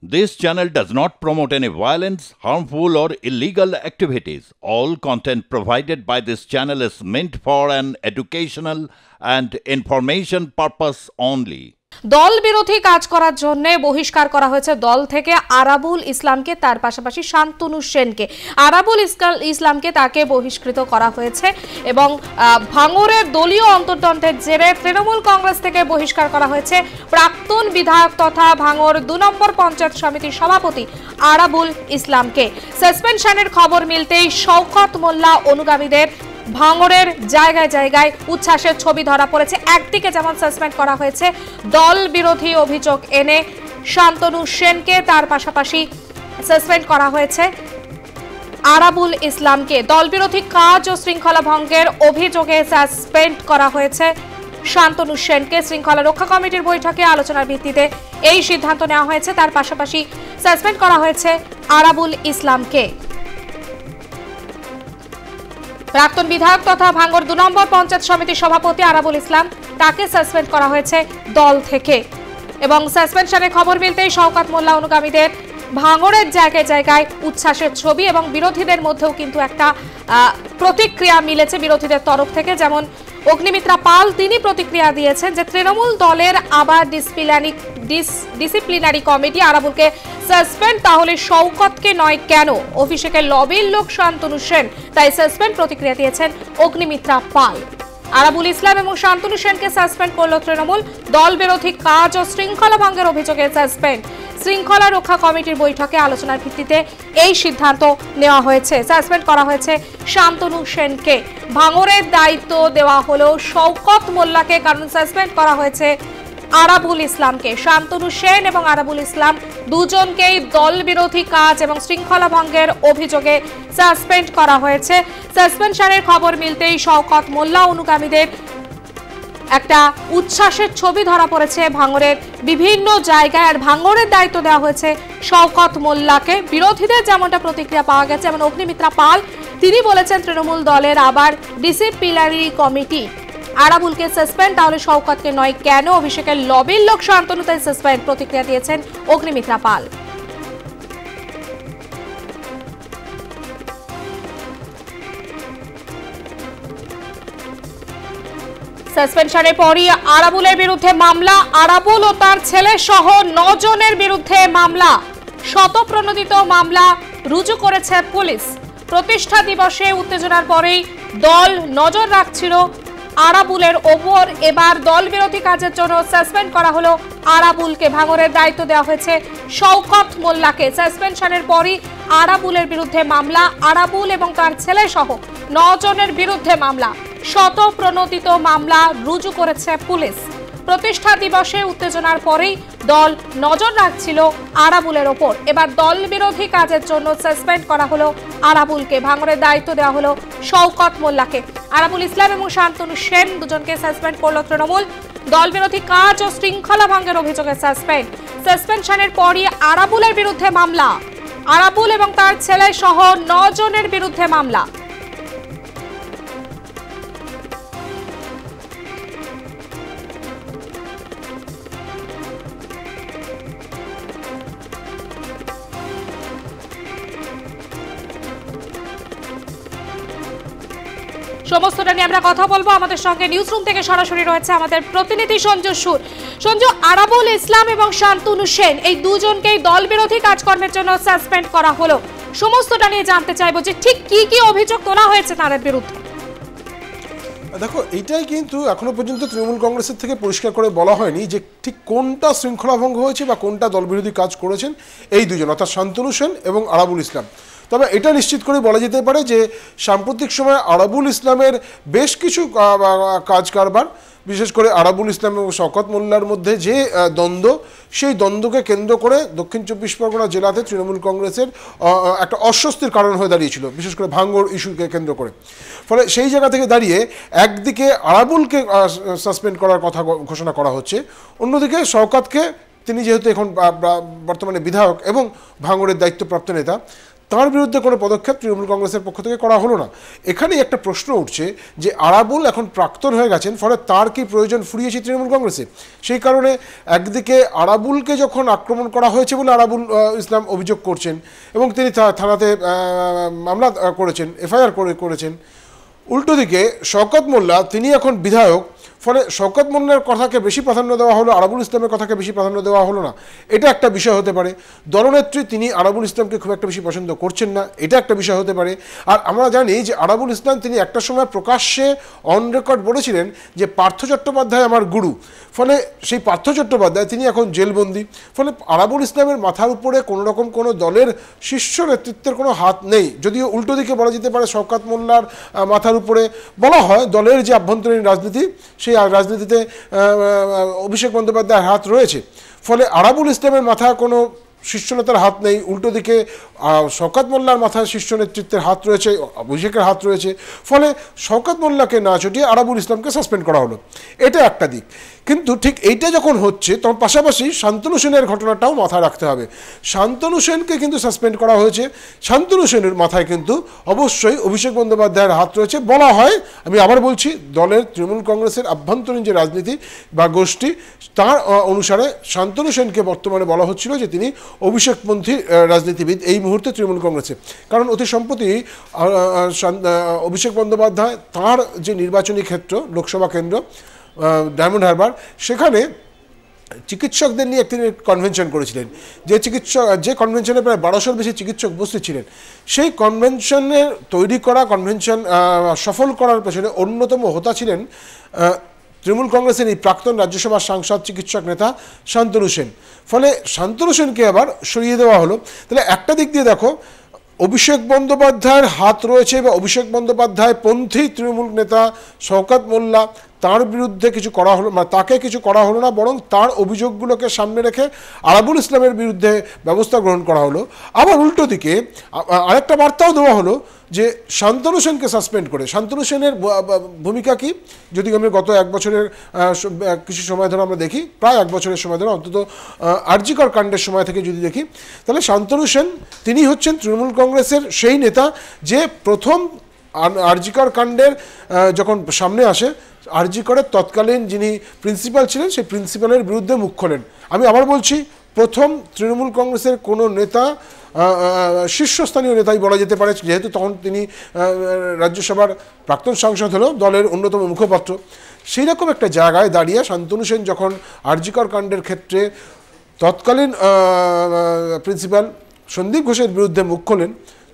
This channel does not promote any violence, harmful, or illegal activities. All content provided by this channel is meant for an educational and information purpose only. দল বিরোধী কাজ করার জন্য বহিষ্কার করা হয়েছে দল থেকে আরাবুল ইসলামকে, তার পাশাপাশি শান্তনু সেনকে। আরাবুল ইসলামকে তাকে বহিষ্কৃত করা হয়েছে এবং ভাঙড়ের দলীয় অন্তর্দ্বন্দ্বের জেরে তৃণমূল কংগ্রেস থেকে বহিষ্কার করা হয়েছে প্রাক্তন বিধায়ক তথা ভাঙড় ২ নম্বর পঞ্চায়েত সমিতির সভাপতি আরাবুল ইসলামকে। সাসপেনশনের খবর মিলতেই শওকত মোল্লা অনুগামীদের ভাঙড়ের জায়গায় জায়গায় উচ্ছ্বাসের ছবি ধরা পড়েছে। একদিকে যেমন সাসপেন্ড করা হয়েছে দল বিরোধী অভিযোগ এনে শান্তনু সেনকে, তার পাশাপাশি সাসপেন্ড করা হয়েছে আরাবুল ইসলামকে। দল বিরোধী কাজ ও শৃঙ্খলা ভঙ্গের অভিযোগে সাসপেন্ড করা হয়েছে শান্তনু সেনকে। শৃঙ্খলা রক্ষা কমিটির বৈঠকে আলোচনার ভিত্তিতে এই সিদ্ধান্ত নেওয়া হয়েছে। তার পাশাপাশি সাসপেন্ড করা হয়েছে আরাবুল ইসলামকে। প্রাক্তন বিধায়ক তথা ভাঙড় ২ নম্বর পঞ্চায়েত সমিতির সভাপতি আরাবুল ইসলাম, তাকে সাসপেন্ড করা হয়েছে দল থেকে। এবং সাসপেনশনের খবর মিলতেই শওকত মোল্লা অনুগামীদের ভাঙড়ের জায়গায় জায়গায় উচ্ছ্বাসের ছবি এবং বিরোধীদের মধ্যেও কিন্তু একটা প্রতিক্রিয়া মিলেছে বিরোধীদের তরফ থেকে। যেমন অগ্নিমিত্রা পাল, তিনি প্রতিক্রিয়া দিয়েছেন যে তৃণমূল দলের আবার ডিসিপ্লিনারি কমিটি আরাবুলকে সাসপেন্ড, তাহলে শওকতকে নয় কেন? অভিষেকের লবির লোক শান্তনু সেন, তাই সাসপেন্ড প্রতিক্রিয়া দিয়েছেন অগ্নিমিত্রা পাল। আরাবুল ইসলাম এবং শান্তনু সেনকে সাসপেন্ড করল তৃণমূল। দল বিরোধী কাজ ও শৃঙ্খলা ভঙ্গের অভিযোগে সাসপেন্ড। শৃঙ্খলা রক্ষা কমিটির বৈঠকে আলোচনার ভিত্তিতে এই সিদ্ধান্ত নেওয়া হয়েছে। সাসপেন্ড করা হয়েছে শান্তনু সেনকে। ভাঙড়ের দায়িত্ব দেওয়া হলো শওকত মোল্লাকে, কারণ সাসপেন্ড করা হয়েছে আরাবুল ইসলামকে। শান্তনু সেন এবং আরাবুল ইসলাম দুজনকেই দল বিরোধী কাজ এবং শৃঙ্খলা ভঙ্গের অভিযোগে সাসপেন্ড করা হয়েছে। সাসপেনশনের খবর মিলতেই শওকত মোল্লা অনুগামীদের একটা উচ্ছ্বাসের ছবি ধরা পড়েছে ভাঙড়ের বিভিন্ন জায়গায়। আর ভাঙড়ের দায়িত্ব দেওয়া হয়েছে শওকত মোল্লাকে। বিরোধীদের যেমনটা প্রতিক্রিয়া পাওয়া গেছে, যেমন অগ্নিমিত্রা পাল, তিনি বলেছেন তৃণমূল দলের আবার ডিসিপ্লিনারি কমিটি আরাবুলকে সাসপেন্ড, তাহলে শওকতকে নয় কেন? অভিষেকের লবির লোক শান্তনু তাই সাসপেন্ড, প্রতিক্রিয়া দিয়েছেন অগ্নিমিত্রা পাল। সাসপেনশনের পরই আরাবুলের বিরুদ্ধে মামলা। আরাবুল ও তার ছেলে সহ 9 জনের বিরুদ্ধে মামলা, শতপ্রণোদিত মামলা রুজু করেছে পুলিশ। প্রতিষ্ঠা দিবসে উত্তেজনার পরেই দল নজর রাখছিল আরাবুলের ওপর। এবার দল বিরোধী কাজের জন্য সাসপেন্ড করা হলো আরাবুলকে। ভাঙড়ের দায়িত্ব দেওয়া হয়েছে শওকত মোল্লাকে। সাসপেনশনের পরই আরাবুলের বিরুদ্ধে মামলা। আরাবুল এবং তার ছেলে সহ 9 জনের বিরুদ্ধে মামলা, শতপ্রণোদিত মামলা রুজু করেছে পুলিশ। প্রতিষ্ঠা দিবসে উত্তেজনার পরেই দল নজর রাখছিল আরাবুলের ওপর। এবার দল বিরোধী কাজের জন্য সাসপেন্ড করা হলো আরাবুলকে। ভাঙড়ের দায়িত্ব দেওয়া হলো শওকত মোল্লাকে। আরাবুল ইসলাম এবং শান্তনু সেন দুজনকে সাসপেন্ড করলো তৃণমূল। দল বিরোধী কাজ ও শৃঙ্খলা ভঙ্গের অভিযোগে সাসপেন্ড। সাসপেনশনের পরই আরাবুলের বিরুদ্ধে মামলা। আরাবুল এবং তার ছেলে সহ 9 জনের বিরুদ্ধে মামলা। সমস্তটা নিয়ে আমরা কথা বলবো। আমাদের সঙ্গে নিউজ রুম থেকে সরাসরি রয়েছে আমাদের প্রতিনিধি সঞ্জু সুর। সঞ্জু, আরাবুল ইসলাম এবং শান্তনু সেন এই দুজনকেই দল বিরোধী কাজকর্মের জন্য সাসপেন্ড করা হলো। সমস্তটা নিয়ে জানতে চাইবো যে ঠিক কি কি অভিযোগ তোলা হয়েছে তাদের বিরুদ্ধে। দেখো, এইটাই কিন্তু এখনো পর্যন্ত তৃণমূল কংগ্রেসের থেকে পরিষ্কার করে বলা হয়নি যে ঠিক কোনটা শৃঙ্খলা ভঙ্গ হয়েছে বা কোনটা দল বিরোধী কাজ করেছেন এই দুজন, অর্থাৎ শান্তনু সেন এবং আরাবুল ইসলাম। তবে এটা নিশ্চিত করে বলা যেতে পারে যে সাম্প্রতিক সময়ে আরাবুল ইসলামের বেশ কিছু কাজ কারবার, বিশেষ করে আরাবুল ইসলাম এবং শওকত মোল্লার মধ্যে যে দ্বন্দ্ব, সেই দ্বন্দ্বকে কেন্দ্র করে দক্ষিণ 24 পরগনা জেলাতে তৃণমূল কংগ্রেসের একটা অস্বস্তির কারণ হয়ে দাঁড়িয়েছিল, বিশেষ করে ভাঙড় ইস্যুকে কেন্দ্র করে। ফলে সেই জায়গা থেকে দাঁড়িয়ে একদিকে আরাবুলকে সাসপেন্ড করার কথা ঘোষণা করা হচ্ছে, অন্যদিকে শওকতকে, তিনি যেহেতু এখন বর্তমানে বিধায়ক এবং ভাঙড়ের দায়িত্বপ্রাপ্ত নেতা, তার বিরুদ্ধে কোনো পদক্ষেপ তৃণমূল কংগ্রেসের পক্ষ থেকে করা হলো না। এখানেই একটা প্রশ্ন উঠছে যে আরাবুল এখন প্রাক্তন হয়ে গেছেন, ফলে তার কি প্রয়োজন ফুরিয়েছে তৃণমূল কংগ্রেসে? সেই কারণে একদিকে আরাবুলকে যখন আক্রমণ করা হয়েছে বলে আরাবুল ইসলাম অভিযোগ করছেন এবং তিনি থানাতে মামলা করেছেন, এফআইআর করেছেন, উল্টো দিকে শওকত মোল্লা তিনি এখন বিধায়ক, ফলে শওকত মোল্লার কথাকে বেশি প্রাধান্য দেওয়া হলো, আরাবুল ইসলামের কথাকে বেশি প্রাধান্য দেওয়া হলো না। এটা একটা বিষয় হতে পারে। দলনেত্রী তিনি আরাবুল ইসলামকে খুব একটা বেশি পছন্দ করছেন না, এটা একটা বিষয় হতে পারে। আর আমরা জানি যে আরাবুল ইসলাম তিনি একটা সময় প্রকাশ্যে অন রেকর্ড বলেছিলেন যে পার্থ চট্টোপাধ্যায় আমার গুরু, ফলে সেই পার্থ চট্টোপাধ্যায় তিনি এখন জেলবন্দি। ফলে আরাবুল ইসলামের মাথার উপরে কোনো রকম কোনো দলের শীর্ষ নেতৃত্বের কোনো হাত নেই। যদিও উল্টো দিকে বলা যেতে পারে শওকত মোল্লার মাথার উপরে বলা হয় দলের যে আভ্যন্তরীণ রাজনীতি, সেই রাজনীতিতে অভিষেক বন্দ্যোপাধ্যায়ের হাত রয়েছে। ফলে আরাবুল ইসলামের মাথায় কোনো শীর্ষ নেতার হাত নেই, উল্টো দিকে শওকত মোল্লার মাথায় শীর্ষ নেতৃত্বের হাত রয়েছে, অভিষেকের হাত রয়েছে। ফলে শওকত মোল্লাকে না ছুটিয়ে আরাবুল ইসলামকে সাসপেন্ড করা হলো, এটা একটা দিক। কিন্তু ঠিক এইটা যখন হচ্ছে তখন পাশাপাশি শান্তনু সেনের ঘটনাটাও মাথায় রাখতে হবে। শান্তনু সেনকে কিন্তু সাসপেন্ড করা হয়েছে, শান্তনু সেনের মাথায় কিন্তু অবশ্যই অভিষেক বন্দ্যোপাধ্যায়ের হাত রয়েছে। বলা হয়, আমি আবার বলছি, দলের তৃণমূল কংগ্রেসের আভ্যন্তরীণ যে রাজনীতি বা গোষ্ঠী তার অনুসারে শান্তনু সেনকে বর্তমানে বলা হচ্ছিল যে তিনি অভিষেকপন্থী রাজনীতিবিদ এই মুহূর্তে তৃণমূল কংগ্রেসে। কারণ অতি সম্প্রতি অভিষেক বন্দ্যোপাধ্যায় তাঁর যে নির্বাচনী ক্ষেত্র লোকসভা কেন্দ্র ডায়মন্ড হারবার, সেখানে চিকিৎসকদের নিয়ে একটি কনভেনশন করেছিলেন। যে কনভেনশনে প্রায় 1200-র বেশি চিকিৎসক উপস্থিত ছিলেন। সেই কনভেনশনের তৈরি করা কনভেনশন সফল করার পেছনে অন্যতম হোতা ছিলেন তৃণমূল কংগ্রেসের এই প্রাক্তন রাজ্যসভার সাংসদ চিকিৎসক নেতা শান্তনু সেন। ফলে শান্তনু সেনকে আবার সরিয়ে দেওয়া হলো। তাহলে একটা দিক দিয়ে দেখো, অভিষেক বন্দ্যোপাধ্যায়ের হাত রয়েছে বা অভিষেক বন্দ্যোপাধ্যায় পন্থী তৃণমূল নেতা শওকত মোল্লা, তার বিরুদ্ধে কিছু করা হলো, মানে তাকে কিছু করা হলো না, বরং তার অভিযোগগুলোকে সামনে রেখে আরাবুল ইসলামের বিরুদ্ধে ব্যবস্থা গ্রহণ করা হলো। আবার উল্টো দিকে আরেকটা বার্তাও দেওয়া হলো যে শান্তনু সেনকে সাসপেন্ড করে। শান্তনু সেনের ভূমিকা কি, যদি আমরা গত এক বছরের কিছু সময় ধরে আমরা দেখি, প্রায় এক বছরের সময় ধরে, অন্তত আর.জি. কর কাণ্ডের সময় থেকে যদি দেখি, তাহলে শান্তনু সেন তিনি হচ্ছেন তৃণমূল কংগ্রেসের সেই নেতা যে প্রথম আর.জি. কর কাণ্ডের যখন সামনে আসে, আর.জি. করের তৎকালীন যিনি প্রিন্সিপাল ছিলেন সেই প্রিন্সিপালের বিরুদ্ধে মুখ খোলেন। আমি আবার বলছি, প্রথম তৃণমূল কংগ্রেসের কোনো নেতা, শীর্ষস্থানীয় নেতাই বলা যেতে পারে, যেহেতু তখন তিনি রাজ্যসভার প্রাক্তন সাংসদ হলেও দলের অন্যতম মুখপাত্র, সেই রকম একটা জায়গায় দাঁড়িয়ে শান্তনু সেন যখন আর.জি. কর কাণ্ডের ক্ষেত্রে তৎকালীন প্রিন্সিপাল সন্দীপ ঘোষের বিরুদ্ধে মুখ খোলেন,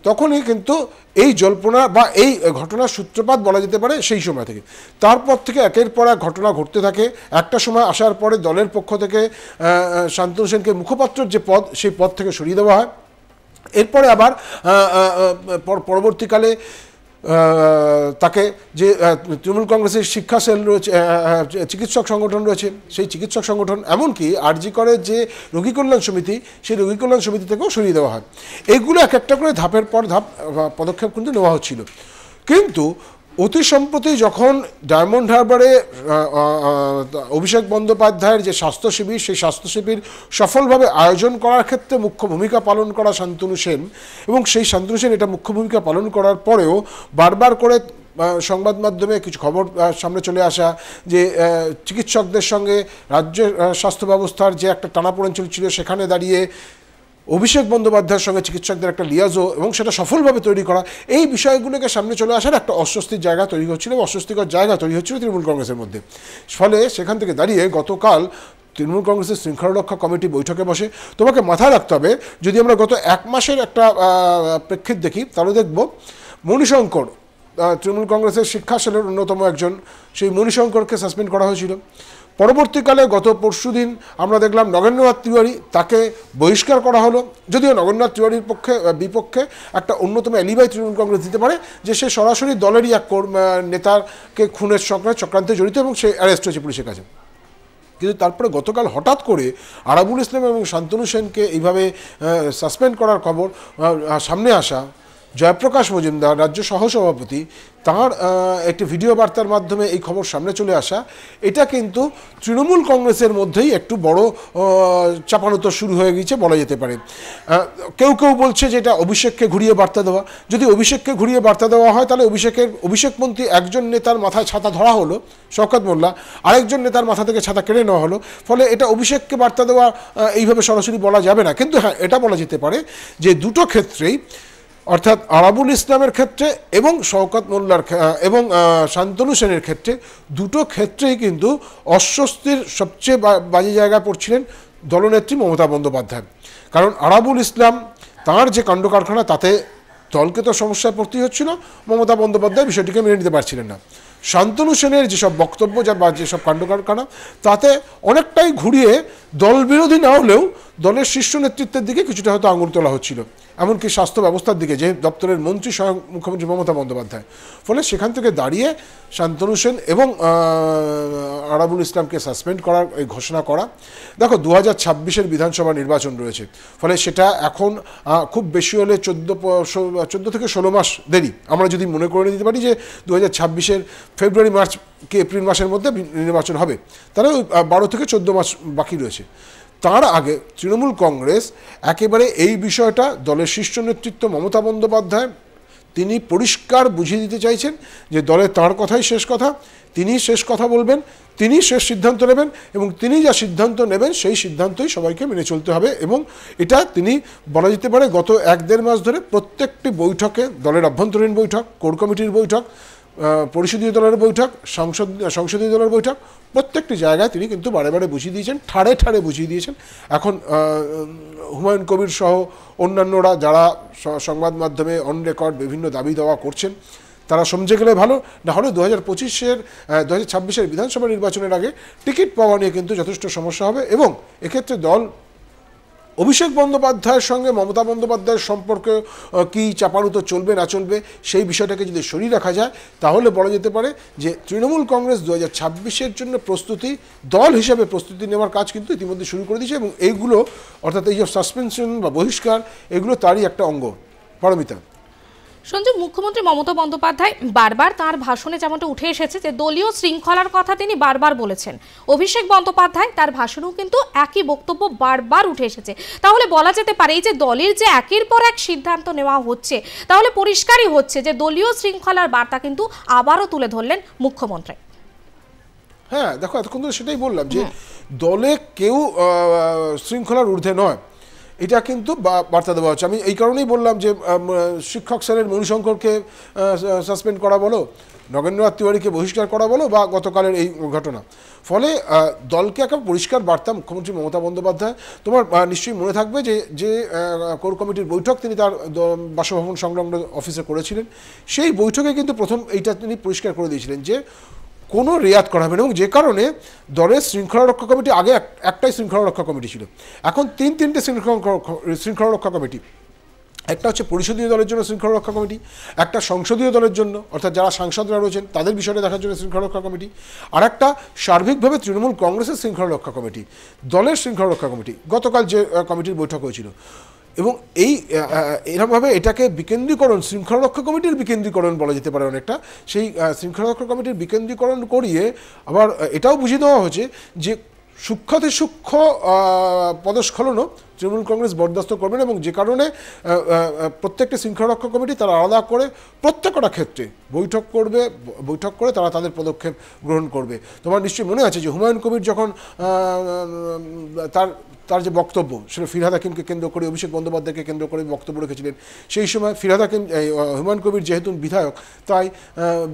তখনই কিন্তু এই জল্পনা বা এই ঘটনার সূত্রপাত বলা যেতে পারে সেই সময় থেকে। তারপর থেকে একের পর এক ঘটনা ঘটতে থাকে। একটা সময় আসার পরে দলের পক্ষ থেকে শান্তনু সেনকে মুখপাত্রের যে পদ, সেই পদ থেকে সরিয়ে দেওয়া হয়। এরপরে আবার পরবর্তীকালে তাকে যে তৃণমূল কংগ্রেসের শিক্ষা সেল রয়েছে, চিকিৎসক সংগঠন রয়েছে, সেই চিকিৎসক সংগঠন, এমনকি আর.জি. করের যে রোগী কল্যাণ সমিতি, সেই রোগী কল্যাণ সমিতি থেকেও সরিয়ে দেওয়া হয়। এগুলো এক একটা করে ধাপের পর ধাপ পদক্ষেপ কিন্তু নেওয়া হচ্ছিল। কিন্তু অতি সম্প্রতি যখন ডায়মন্ড হারবারে অভিষেক বন্দ্যোপাধ্যায়ের যে স্বাস্থ্য শিবির, সেই স্বাস্থ্য শিবির সফলভাবে আয়োজন করার ক্ষেত্রে মুখ্য ভূমিকা পালন করা শান্তনু সেন, এবং সেই শান্তনু সেন এটা মুখ্য ভূমিকা পালন করার পরেও বারবার করে সংবাদ মাধ্যমে কিছু খবর সামনে চলে আসা যে চিকিৎসকদের সঙ্গে রাজ্য স্বাস্থ্য ব্যবস্থার যে একটা টানাপোড়েন চলছিল, সেখানে দাঁড়িয়ে অভিষেক বন্দ্যোপাধ্যায়ের সঙ্গে চিকিৎসকদের একটা লিয়াজো এবং সেটা সফলভাবে তৈরি করা, এই বিষয়গুলোকে সামনে চলে আসার একটা অস্বস্তির জায়গা তৈরি হচ্ছিল, অস্বস্তিকর জায়গা তৈরি হচ্ছিল তৃণমূল কংগ্রেসের মধ্যে। ফলে সেখান থেকে দাঁড়িয়ে গতকাল তৃণমূল কংগ্রেসের শৃঙ্খলারক্ষা কমিটি বৈঠকে বসে। তোমাকে মাথায় রাখতে হবে, যদি আমরা গত এক মাসের একটা প্রেক্ষিত দেখি, তাহলে দেখব মণিশঙ্কর, তৃণমূল কংগ্রেসের শিক্ষা সেলের অন্যতম একজন, সেই মণিশঙ্করকে সাসপেন্ড করা হয়েছিল। পরবর্তীকালে গত পরশুদিন আমরা দেখলাম নগেন্দ্রনাথ তিওয়ারি, তাকে বহিষ্কার করা হলো। যদিও নগেন্দ্রনাথ তিওয়ারির বিপক্ষে একটা অন্যতম এলিবাই তৃণমূল কংগ্রেস দিতে পারে যে সে সরাসরি দলেরই এক নেতাকে খুনের চক্রান্তে জড়িত এবং সে অ্যারেস্ট হয়েছে পুলিশের কাছে। কিন্তু তারপরে গতকাল হঠাৎ করে আরাবুল ইসলাম এবং শান্তনু সেনকে এইভাবে সাসপেন্ড করার খবর সামনে আসা, জয়প্রকাশ মজুমদার রাজ্য সহসভাপতি, তাঁর একটি ভিডিও বার্তার মাধ্যমে এই খবর সামনে চলে আসা, এটা কিন্তু তৃণমূল কংগ্রেসের মধ্যেই একটু বড় চাপানোতর শুরু হয়ে গেছে বলা যেতে পারে। কেউ কেউ বলছে যে এটা অভিষেককে ঘুরিয়ে বার্তা দেওয়া। যদি অভিষেককে ঘুরিয়ে বার্তা দেওয়া হয় তাহলে অভিষেকপন্থী একজন নেতার মাথায় ছাতা ধরা হলো শওকত মোল্লা, আরেকজন নেতার মাথা থেকে ছাতা কেড়ে নেওয়া হলো, ফলে এটা অভিষেককে বার্তা দেওয়া এইভাবে সরাসরি বলা যাবে না। কিন্তু হ্যাঁ, এটা বলা যেতে পারে যে দুটো ক্ষেত্রেই, অর্থাৎ আরাবুল ইসলামের ক্ষেত্রে এবং শওকত মোল্লার এবং শান্তনু সেনের ক্ষেত্রে, দুটো ক্ষেত্রেই কিন্তু অস্বস্তির সবচেয়ে বাজে জায়গায় পড়ছিলেন দলনেত্রী মমতা বন্দ্যোপাধ্যায়। কারণ আরাবুল ইসলাম তাঁর যে কাণ্ড কারখানা, তাতে দলকে তো সমস্যায় পড়তেই হচ্ছিল, মমতা বন্দ্যোপাধ্যায় বিষয়টিকে মেনে নিতে পারছিলেন না। শান্তনু সেনের যেসব বক্তব্য বা যেসব কাণ্ড কারখানা, তাতে অনেকটাই ঘুরিয়ে দল বিরোধী না হলেও দলের শীর্ষ নেতৃত্বের দিকে কিছুটা হয়তো আঙুল তোলা হচ্ছিল, এমনকি স্বাস্থ্য ব্যবস্থার দিকে, যে দপ্তরের মন্ত্রী স্বয়ং মুখ্যমন্ত্রী মমতা বন্দ্যোপাধ্যায়। ফলে সেখান থেকে দাঁড়িয়ে শান্তনু সেন এবং আরাবুল ইসলামকে সাসপেন্ড করার এই ঘোষণা করা। দেখো, 2026-এর বিধানসভা নির্বাচন রয়েছে, ফলে সেটা এখন খুব বেশি হলে 14 থেকে 16 মাস দেরি। আমরা যদি মনে করে নিতে পারি যে 2026-এর ফেব্রুয়ারি মার্চ কি এপ্রিল মাসের মধ্যে নির্বাচন হবে, তাহলে ওই 12 থেকে 14 মাস বাকি রয়েছে। তার আগে তৃণমূল কংগ্রেস একেবারে এই বিষয়টা দলের শীর্ষ নেতৃত্ব মমতা বন্দ্যোপাধ্যায় তিনি পরিষ্কার বুঝিয়ে দিতে চাইছেন যে দলের তাঁর কথাই শেষ কথা, তিনি শেষ কথা বলবেন, তিনি শেষ সিদ্ধান্ত নেবেন, এবং তিনি যা সিদ্ধান্ত নেবেন সেই সিদ্ধান্তই সবাইকে মেনে চলতে হবে। এবং এটা তিনি বলা যেতে পারে গত 1-1.5 মাস ধরে প্রত্যেকটি বৈঠকে, দলের অভ্যন্তরীণ বৈঠক, কোর কমিটির বৈঠক, পরিষদীয় দলের বৈঠক, সংসদীয় দলের বৈঠক, প্রত্যেকটি জায়গায় তিনি কিন্তু বারে বারে বুঝিয়ে দিয়েছেন, ঠাড়ে ঠাড়ে বুঝিয়ে দিয়েছেন। এখন হুমায়ুন কবির সহ অন্যান্যরা যারা সংবাদ মাধ্যমে অন রেকর্ড বিভিন্ন দাবি দাওয়া করছেন, তারা সমঝে গেলে ভালো, না হলে 2026-এর বিধানসভা নির্বাচনের আগে টিকিট পাওয়া নিয়ে কিন্তু যথেষ্ট সমস্যা হবে। এবং এক্ষেত্রে দল অভিষেক বন্দ্যোপাধ্যায়ের সঙ্গে মমতা বন্দ্যোপাধ্যায়ের সম্পর্কে কি চাপানুতো চলবে না চলবে, সেই বিষয়টাকে যদি সরিয়ে রাখা যায়, তাহলে বলা যেতে পারে যে তৃণমূল কংগ্রেস 2026-এর জন্য প্রস্তুতি, দল হিসেবে প্রস্তুতি নেওয়ার কাজ কিন্তু ইতিমধ্যে শুরু করে দিয়েছে। এবং এইগুলো, অর্থাৎ এই যে সাসপেনশন বা বহিষ্কার, এগুলো তারই একটা অঙ্গ। পারমিতা। সঞ্জু, মুখ্যমন্ত্রী মমতা বন্দ্যোপাধ্যায় বারবার তার ভাষণে যেমনটা উঠে এসেছে যে দলীয় শৃঙ্খলার কথা তিনি বারবার বলেছেন। অভিষেক বন্দ্যোপাধ্যায় তার ভাষণেও কিন্তু একই বক্তব্য বারবার উঠে এসেছে। তাহলে বলা যেতে পারে এই যে দলের যে একের পর এক সিদ্ধান্ত নেওয়া হচ্ছে, তাহলে পরিষ্কারই হচ্ছে যে দলীয় শৃঙ্খলার বার্তা কিন্তু আবারও তুলে ধরলেন মুখ্যমন্ত্রী। হ্যাঁ, দেখো, এতক্ষণ তো সেটাই বললাম যে দলে কেউ শৃঙ্খলার ঊর্ধ্বে নয়, এটা কিন্তু বার্তা দেওয়া হচ্ছে। আমি এই কারণেই বললাম যে শিক্ষক স্যারের মণিশঙ্করকে সাসপেন্ড করা বলো, নগেন্দ্রনাথ তিওয়ারিকে বহিষ্কার করা বলো, বা গতকালের এই ঘটনা, ফলে দলকে একটা পরিষ্কার বার্তা মুখ্যমন্ত্রী মমতা বন্দ্যোপাধ্যায়, তোমার নিশ্চয়ই মনে থাকবে যে কোর কমিটির বৈঠক তিনি তার বাসভবন সংলগ্ন অফিসে করেছিলেন, সেই বৈঠকে কিন্তু প্রথম এইটা তিনি পরিষ্কার করে দিয়েছিলেন যে কোনো রেয়াত করা হবে না। এবং যে কারণে দলের শৃঙ্খলা রক্ষা কমিটি, আগে একটাই শৃঙ্খলা রক্ষা কমিটি ছিল, এখন তিনটে শৃঙ্খলা রক্ষা কমিটি। একটা হচ্ছে পরিষদীয় দলের জন্য শৃঙ্খলা রক্ষা কমিটি, একটা সংসদীয় দলের জন্য, অর্থাৎ যারা সাংসদরা রয়েছেন তাদের বিষয়টা দেখার জন্য শৃঙ্খলা রক্ষা কমিটি, আর একটা সার্বিকভাবে তৃণমূল কংগ্রেসের শৃঙ্খলা রক্ষা কমিটি, দলের শৃঙ্খলা রক্ষা কমিটি। গতকাল যে কমিটির বৈঠক হয়েছিল, এবং এরকমভাবে এটাকে বিকেন্দ্রীকরণ, শৃঙ্খলা রক্ষা কমিটির বিকেন্দ্রীকরণ বলা যেতে পারে অনেকটা। সেই শৃঙ্খলা রক্ষা কমিটির বিকেন্দ্রীকরণ করিয়ে আবার এটাও বুঝিয়ে দেওয়া হয়েছে যে সূক্ষ্মতে সূক্ষ্ম পদস্খলনও তৃণমূল কংগ্রেস বরদাস্ত করবেন, এবং যে কারণে প্রত্যেকটি শৃঙ্খলা রক্ষা কমিটি তারা আলাদা করে প্রত্যেকটা ক্ষেত্রে বৈঠক করে তারা তাদের পদক্ষেপ গ্রহণ করবে। তোমার নিশ্চয়ই মনে আছে যে হুমায়ুন কবির যখন তার যে বক্তব্য, সেটা ফিরহাদ হাকিমকে কেন্দ্র করে, অভিষেক বন্দ্যোপাধ্যায়কে কেন্দ্র করে বক্তব্য রেখেছিলেন, সেই সময় ফিরহাদ হাকিম, হুমায়ুন কবির যেহেতু বিধায়ক, তাই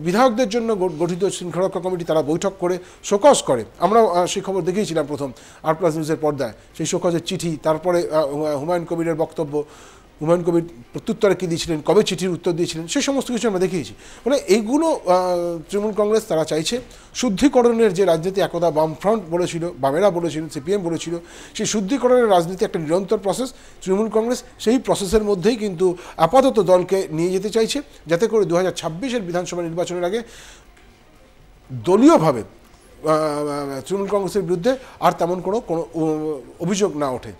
বিধায়কদের জন্য গঠিত শৃঙ্খলা রক্ষা কমিটি তারা বৈঠক করে শোকজ করে। আমরা সেই খবর দেখিয়েছিলাম প্রথম আর প্লাস নিউজের পর্দায়, সেই শোকজের চিঠি, তারপরে হুমায়ুন কবিরের বক্তব্য, হুমায়ুন কবির প্রত্যুত্তরে কী দিয়েছিলেন, কবে চিঠির উত্তর দিয়েছিলেন, সেই সমস্ত কিছু আমরা দেখিয়েছি। মানে এইগুলো তৃণমূল কংগ্রেস তারা চাইছে শুদ্ধিকরণের যে রাজনীতি একদা বামফ্রন্ট বলেছিল, বামেরা বলেছিল, সিপিএম বলেছিল, সেই শুদ্ধিকরণের রাজনীতি একটা নিরন্তর প্রসেস। তৃণমূল কংগ্রেস সেই প্রসেসের মধ্যেই কিন্তু আপাতত দলকে নিয়ে যেতে চাইছে, যাতে করে 2026-এর বিধানসভা নির্বাচনের আগে দলীয়ভাবে তৃণমূল কংগ্রেসের বিরুদ্ধে আর তেমন কোনো অভিযোগ না ওঠে।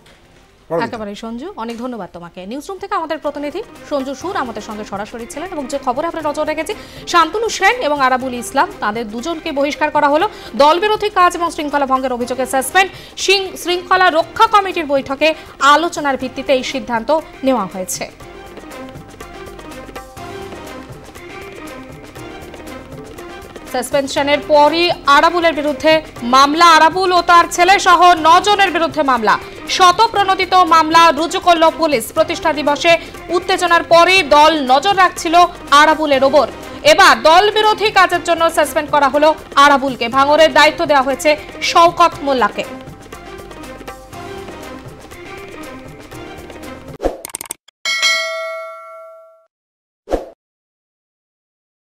একেবারে সঞ্জু, অনেক ধন্যবাদ তোমাকে। নিউজরুম থেকে আমাদের প্রতিনিধি সঞ্জু সুর আমাদের সঙ্গে সরাসরি ছিলেন এবং যে খবরে আমরা নজর রেখেছি, শান্তনু সেন এবং আরাবুল ইসলাম তাদের দুজনকে বহিষ্কার করা হলো। দলবিরোধী কাজ এবং শৃঙ্খলা ভঙ্গের অভিযোগে সাসপেন্ড। শৃঙ্খলা রক্ষা কমিটির বৈঠকে আলোচনার ভিত্তিতে এই সিদ্ধান্ত নেওয়া হয়েছে। সাসপেনশনের পরই আরাবুলের বিরুদ্ধে মামলা। আরাবুল ও তার ছেলে সহ 9 জনের বিরুদ্ধে মামলা। শতপ্রণোদিত মামলা রুজু করল পুলিশ। প্রতিষ্ঠা দিবসে উত্তেজনার পরই দল নজর রাখছিল আরাবুলের ওপর। এবার দল বিরোধী কাজের জন্য সাসপেন্ড করা হলো আরাবুলকে। ভাঙরের দায়িত্ব দেওয়া হয়েছে শওকত মোল্লাকে।